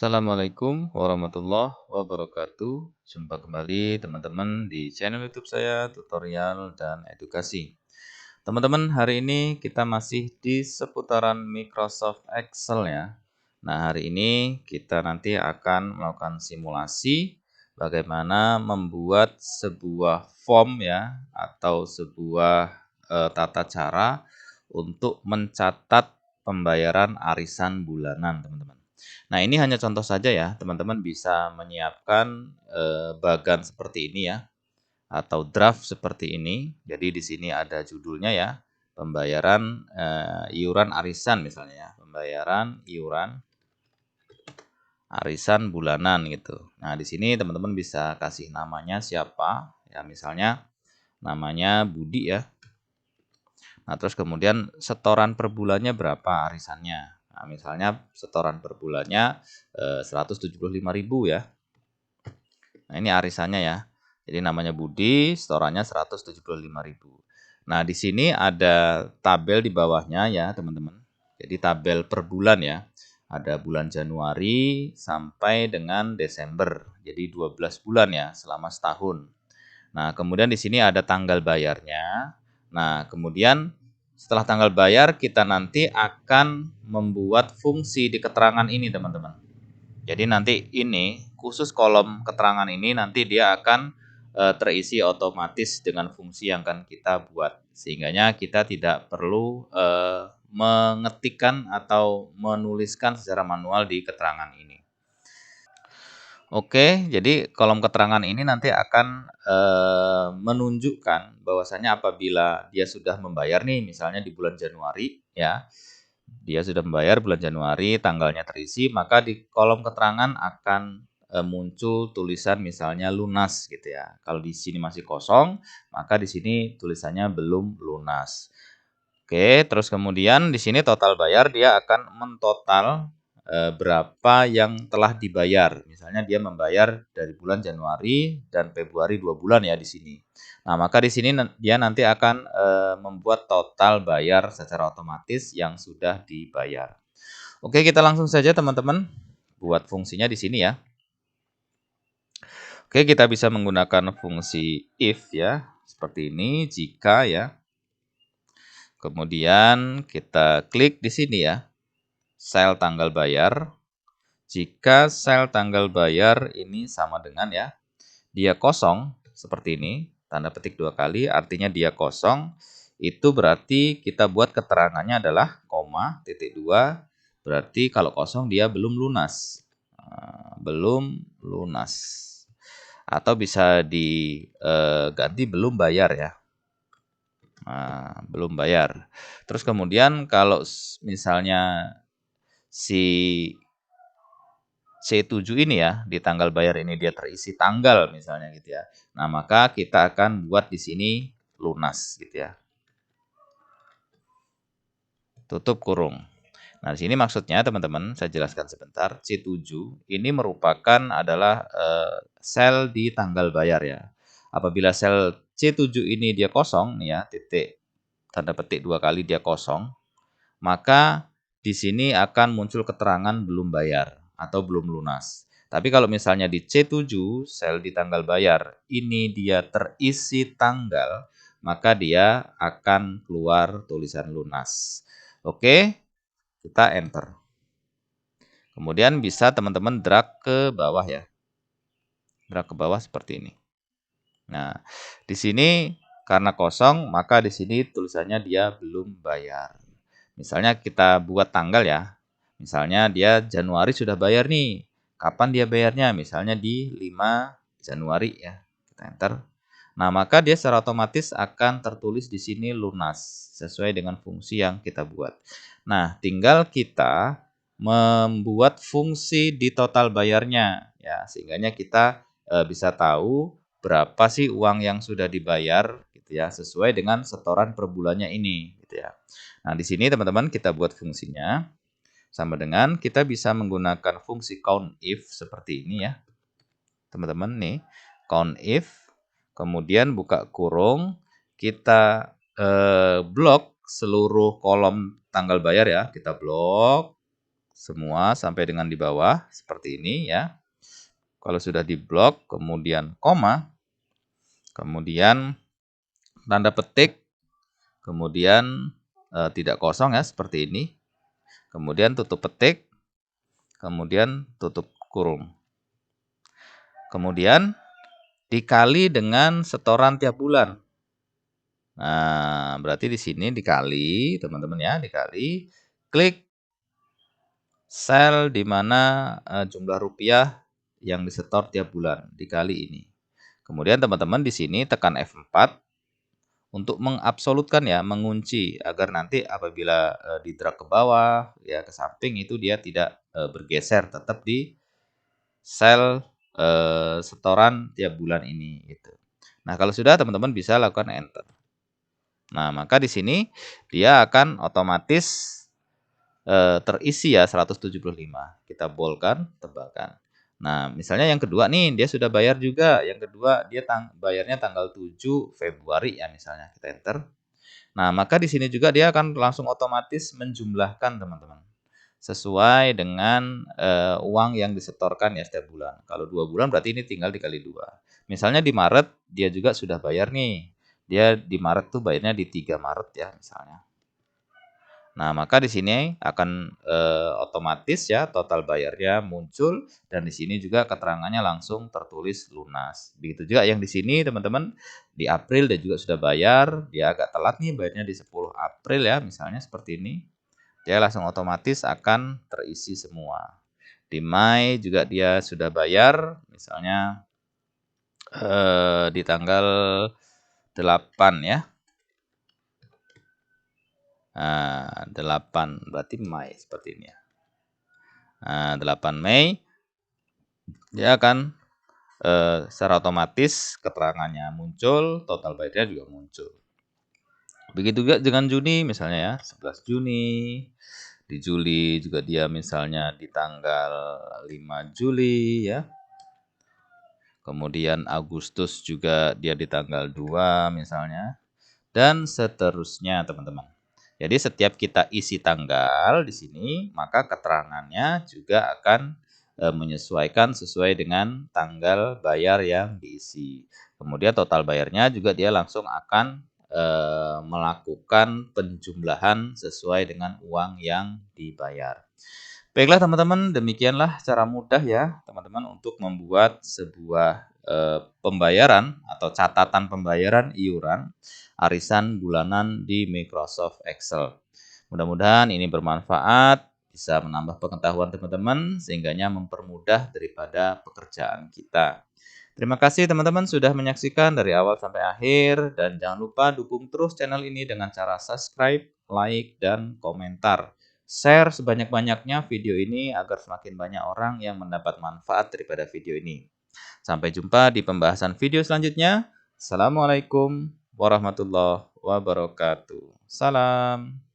Assalamualaikum warahmatullahi wabarakatuh. Jumpa kembali teman-teman di channel YouTube saya, tutorial dan edukasi. Teman-teman, hari ini kita masih di seputaran Microsoft Excel ya. Nah, hari ini kita nanti akan melakukan simulasi bagaimana membuat sebuah form ya atau sebuah tata cara untuk mencatat pembayaran arisan bulanan, teman-teman. Nah, ini hanya contoh saja ya, teman-teman bisa menyiapkan bagan seperti ini ya, atau draft seperti ini. Jadi di sini ada judulnya ya, pembayaran iuran arisan misalnya ya, pembayaran iuran arisan bulanan gitu. Nah, di sini teman-teman bisa kasih namanya siapa, ya misalnya namanya Budi ya. Nah, terus kemudian setoran per bulannya berapa arisannya. Nah, misalnya setoran per bulannya 175.000 ya. Nah, ini arisannya ya. Jadi namanya Budi, setorannya 175.000. Nah, di sini ada tabel di bawahnya ya, teman-teman. Jadi tabel per bulan ya. Ada bulan Januari sampai dengan Desember. Jadi 12 bulan ya, selama setahun. Nah, kemudian di sini ada tanggal bayarnya. Nah, kemudian setelah tanggal bayar, kita nanti akan membuat fungsi di keterangan ini, teman-teman. Jadi nanti ini, khusus kolom keterangan ini, nanti dia akan terisi otomatis dengan fungsi yang akan kita buat. Sehingganya kita tidak perlu mengetikkan atau menuliskan secara manual di keterangan ini. Oke, jadi kolom keterangan ini nanti akan menunjukkan bahwasanya apabila dia sudah membayar nih, misalnya di bulan Januari ya, dia sudah membayar bulan Januari, tanggalnya terisi, maka di kolom keterangan akan muncul tulisan misalnya lunas gitu ya. Kalau di sini masih kosong, maka di sini tulisannya belum lunas. Oke, terus kemudian di sini total bayar dia akan mentotal berapa yang telah dibayar. Misalnya dia membayar dari bulan Januari dan Februari 2 bulan ya di sini. Nah, maka di sini dia nanti akan membuat total bayar secara otomatis yang sudah dibayar. Oke, kita langsung saja teman-teman buat fungsinya di sini ya. Oke, kita bisa menggunakan fungsi if ya, seperti ini, jika ya. Kemudian kita klik di sini ya, sel tanggal bayar. Jika sel tanggal bayar ini sama dengan ya, dia kosong seperti ini, tanda petik 2 kali, artinya dia kosong, itu berarti kita buat keterangannya adalah koma, titik 2, berarti kalau kosong dia belum lunas. Belum lunas. Atau bisa diganti belum bayar ya. Nah, belum bayar. Terus kemudian kalau misalnya si C7 ini ya, di tanggal bayar ini dia terisi tanggal misalnya gitu ya. Nah, maka kita akan buat di sini lunas gitu ya. Tutup kurung. Nah, di sini maksudnya teman-teman, saya jelaskan sebentar. C7 ini merupakan adalah sel di tanggal bayar ya. Apabila sel C7 ini dia kosong nih ya, titik tanda petik 2 kali dia kosong, maka di sini akan muncul keterangan belum bayar atau belum lunas. Tapi kalau misalnya di C7, sel di tanggal bayar, ini dia terisi tanggal, maka dia akan keluar tulisan lunas. Oke, kita enter. Kemudian bisa teman-teman drag ke bawah ya. Drag ke bawah seperti ini. Nah, di sini karena kosong, maka di sini tulisannya dia belum bayar. Misalnya kita buat tanggal ya. Misalnya dia Januari sudah bayar nih. Kapan dia bayarnya? Misalnya di 5 Januari ya. Kita enter. Nah, maka dia secara otomatis akan tertulis di sini lunas sesuai dengan fungsi yang kita buat. Nah, tinggal kita membuat fungsi di total bayarnya ya, sehingganya kita bisa tahu berapa sih uang yang sudah dibayar gitu ya, sesuai dengan setoran per bulannya ini gitu ya. Nah, di sini teman-teman kita buat fungsinya sama dengan kita bisa menggunakan fungsi count if seperti ini ya. Teman-teman nih, count if kemudian buka kurung, kita blok seluruh kolom tanggal bayar ya, kita blok semua sampai dengan di bawah seperti ini ya. Kalau sudah diblok, kemudian koma, kemudian tanda petik, kemudian tidak kosong ya seperti ini. Kemudian tutup petik, kemudian tutup kurung. Kemudian dikali dengan setoran tiap bulan. Nah, berarti di sini dikali, teman-teman ya, dikali, klik sel di mana jumlah rupiah yang disetor tiap bulan dikali ini. Kemudian teman-teman di sini tekan F4 untuk mengabsolutkan ya, mengunci agar nanti apabila di-drag ke bawah ya ke samping itu dia tidak bergeser, tetap di sel setoran tiap bulan ini gitu. Nah, kalau sudah teman-teman bisa lakukan enter. Nah, maka di sini dia akan otomatis terisi ya 175. Kita bolkan, tebalkan. Nah, misalnya yang kedua nih, dia sudah bayar juga. Yang kedua dia bayarnya tanggal 7 Februari ya misalnya. Kita enter. Nah, maka di sini juga dia akan langsung otomatis menjumlahkan teman-teman. Sesuai dengan uang yang disetorkan ya setiap bulan. Kalau 2 bulan berarti ini tinggal dikali 2. Misalnya di Maret dia juga sudah bayar nih. Dia di Maret tuh bayarnya di 3 Maret ya misalnya. Nah, maka di sini akan otomatis ya total bayarnya muncul dan di sini juga keterangannya langsung tertulis lunas. Begitu juga yang di sini teman-teman di April dia juga sudah bayar, dia agak telat nih bayarnya di 10 April ya misalnya seperti ini. Dia langsung otomatis akan terisi semua. Di Mei juga dia sudah bayar misalnya di tanggal 8 ya. Nah, 8 berarti Mei seperti ini ya. Nah, 8 Mei dia akan secara otomatis keterangannya muncul, total bayarnya juga muncul. Begitu juga dengan Juni misalnya ya, 11 Juni. Di Juli juga dia misalnya di tanggal 5 Juli ya. Kemudian Agustus juga dia di tanggal 2 misalnya. Dan seterusnya teman-teman. Jadi setiap kita isi tanggal di sini, maka keterangannya juga akan menyesuaikan sesuai dengan tanggal bayar yang diisi. Kemudian total bayarnya juga dia langsung akan melakukan penjumlahan sesuai dengan uang yang dibayar. Baiklah teman-teman, demikianlah cara mudah ya teman-teman untuk membuat sebuah pembayaran atau catatan pembayaran iuran arisan bulanan di Microsoft Excel. Mudah-mudahan ini bermanfaat, bisa menambah pengetahuan teman-teman, sehingganya mempermudah daripada pekerjaan kita. Terima kasih teman-teman sudah menyaksikan dari awal sampai akhir, dan jangan lupa dukung terus channel ini dengan cara subscribe, like, dan komentar. Share sebanyak-banyaknya video ini agar semakin banyak orang yang mendapat manfaat daripada video ini. Sampai jumpa di pembahasan video selanjutnya. Assalamualaikum warahmatullahi wabarakatuh. Salam.